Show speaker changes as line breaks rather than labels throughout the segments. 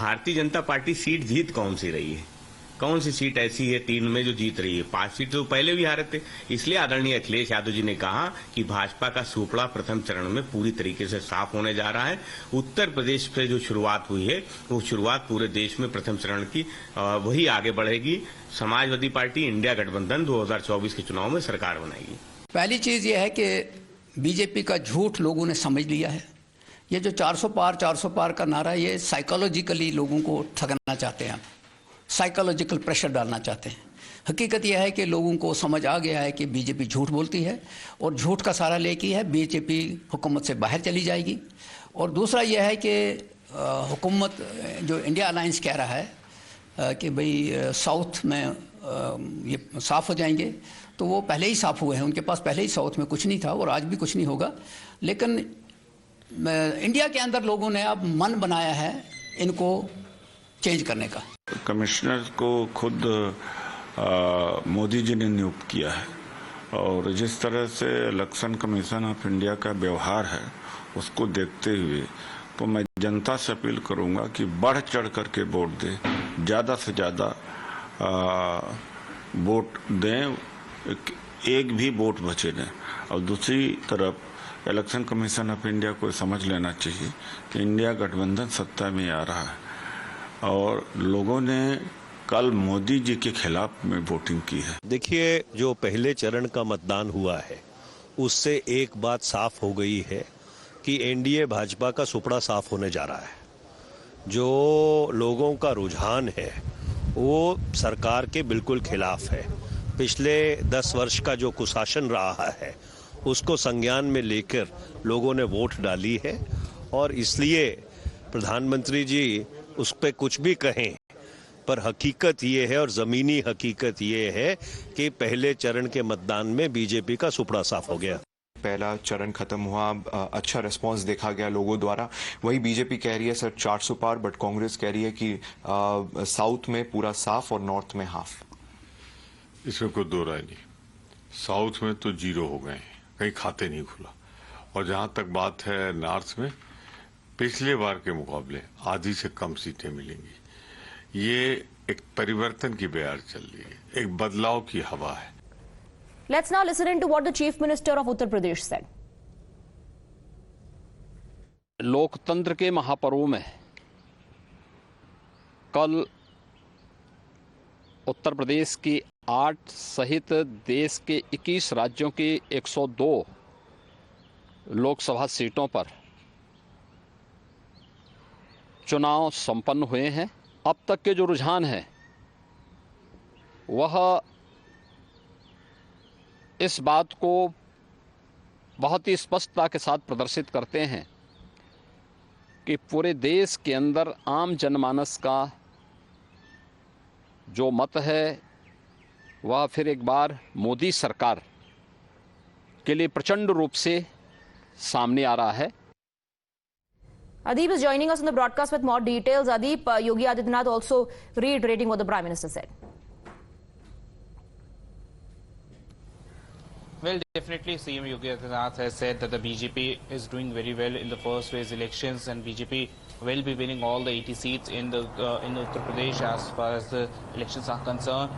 Bharatiya Janata party seat जीत कौन सी रही है? कौन सी सीट ऐसी है 3 में जो जीत रही है? 5 सीट तो पहले भी हारे थे। इसलिए आदरणीय अखिलेश यादव जी ने कहा कि भाजपा का सूपड़ा प्रथम चरण में पूरी तरीके से साफ होने जा रहा है। उत्तर प्रदेश से जो शुरुआत हुई है वो शुरुआत पूरे देश में प्रथम चरण की वही आगे बढ़ेगी। समाजवादी पार्टी इंडिया गठबंधन 2024 के चुनाव में सरकार बनाएगी।
पहली चीज ये है कि बीजेपी का झूठ लोगों ने समझ लिया है। ये जो 400 पार का नारा, ये साइकोलॉजिकली लोगों को ठगना चाहते हैं, साइकोलॉजिकल प्रेशर डालना चाहते हैं। हकीकत यह है कि लोगों को समझ आ गया है कि बीजेपी झूठ बोलती है और झूठ का सारा लेके है बीजेपी हुकूमत से बाहर चली जाएगी। और दूसरा यह है कि हुकूमत जो इंडिया अलायंस कह रहा है कि भाई साउथ में ये साफ़ हो जाएंगे, तो वो पहले ही साफ़ हुए हैं। उनके पास पहले ही साउथ में कुछ नहीं था और आज भी कुछ नहीं होगा। लेकिन इंडिया के अंदर लोगों ने अब मन बनाया है इनको चेंज करने का।
कमिश्नर को खुद मोदी जी ने नियुक्त किया है और जिस तरह से इलेक्शन कमीशन ऑफ इंडिया का व्यवहार है उसको देखते हुए तो मैं जनता से अपील करूंगा कि बढ़ चढ़ करके वोट दें, ज़्यादा से ज़्यादा वोट दें, एक भी वोट बचे नहीं। और दूसरी तरफ इलेक्शन कमीशन ऑफ इंडिया को समझ लेना चाहिए कि इंडिया गठबंधन सत्ता में आ रहा है और लोगों ने कल मोदी जी के खिलाफ में वोटिंग की है।
देखिए, जो पहले चरण का मतदान हुआ है उससे एक बात साफ हो गई है कि एनडीए भाजपा का सुपड़ा साफ होने जा रहा है। जो लोगों का रुझान है वो सरकार के बिल्कुल खिलाफ है। पिछले 10 वर्ष का जो कुशासन रहा है उसको संज्ञान में लेकर लोगों ने वोट डाली है और इसलिए प्रधानमंत्री जी उस पर कुछ भी कहें, पर हकीकत ये है और ज़मीनी हकीकत ये है कि पहले चरण के मतदान में बीजेपी का सुपड़ा साफ हो गया।
पहला चरण खत्म हुआ, अच्छा रिस्पांस देखा गया लोगों द्वारा। वही बीजेपी कह रही है सर 400 पार, बट कांग्रेस कह रही है कि साउथ में पूरा साफ और नॉर्थ में हाफ।
इसमें कोई दो राय नहीं। साउथ में तो 0 हो गए, कहीं खाते नहीं खुला। और जहां तक बात है नॉर्थ में, पिछले बार के मुकाबले आधी से कम सीटें मिलेंगी। ये एक परिवर्तन की बयार चल रही है, एक बदलाव की हवा है।
Let's now listen into what the Chief Minister of Uttar Pradesh said.
लोकतंत्र के महापर्व में कल उत्तर प्रदेश की 8 सहित देश के 21 राज्यों की 102 लोकसभा सीटों पर चुनाव संपन्न हुए हैं। अब तक के जो रुझान है वह इस बात को बहुत ही स्पष्टता के साथ प्रदर्शित करते हैं कि पूरे देश के अंदर आम जनमानस का जो मत है वह फिर एक बार मोदी सरकार के लिए प्रचंड रूप से सामने आ रहा है।
Adeep is joining us on the broadcast with more details. Adeep, Yogi Adityanath also reiterating what the Prime Minister said.
Well, definitely CM Yogi Adityanath has said that the BJP is doing very well in the first phase elections and BJP will be winning all the 80 seats in Uttar Pradesh as far as the elections are concerned.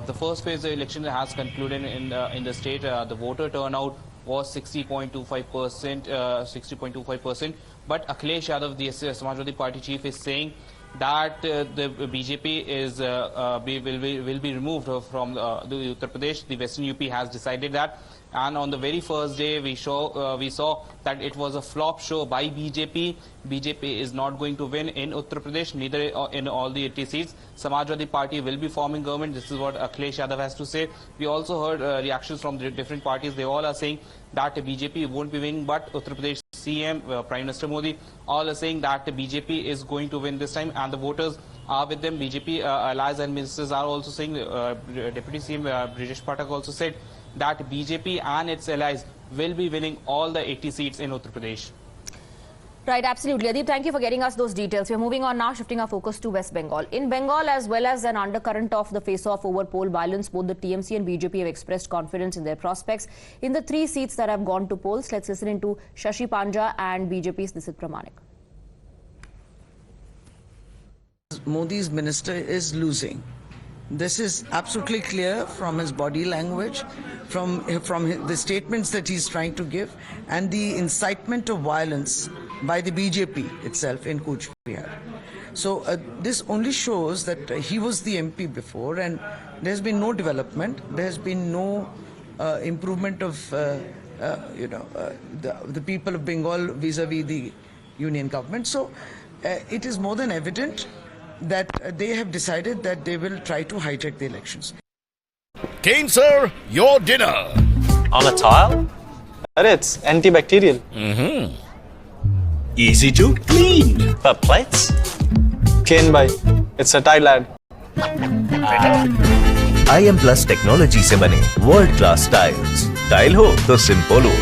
The first phase of election has concluded in the state. The voter turnout was 60.25%, but Akhilesh Yadav, the Samajwadi Party chief, is saying that the BJP is will be removed from the Uttar Pradesh. The Western UP has decided that, and on the very first day we saw that it was a flop show by BJP. BJP is not going to win in Uttar Pradesh, neither in all the 80 seats. Samajwadi Party will be forming government. This is what Akhilesh Yadav has to say. We also heard reactions from the different parties. They all are saying that BJP won't be winning, but Uttar Pradesh CM, Prime Minister Modi, all are saying that BJP is going to win this time, and the voters are with them. BJP allies and ministers are also saying, Deputy CM Brijesh Pathak also said that BJP and its allies will be winning all the 80 seats in Uttar Pradesh.
Right, absolutely. Adeep, thank you for getting us those details. We're moving on now, shifting our focus to West Bengal. In Bengal, as well as an undercurrent of the face-off over poll violence, both the TMC and BJP have expressed confidence in their prospects in the 3 seats that have gone to polls. Let's listen into Shashi Panja and BJP's Nisit Pramanik.
Modi's minister is losing. This is absolutely clear from his body language, from the statements that he's trying to give, and the incitement of violence by the BJP itself in Cooch Behar. So this only shows that he was the MP before, and there's been no development. There's been no improvement of the people of Bengal vis-a-vis the union government. So it is more than evident that they have decided that they will try to hijack the elections.
Kane sir, your dinner.
On a tile? It's antibacterial.
Easy to clean.
But plates? Kane bhai, it's a tile lad.
IM Plus technology से बने world class tiles, tile हो तो simple हो.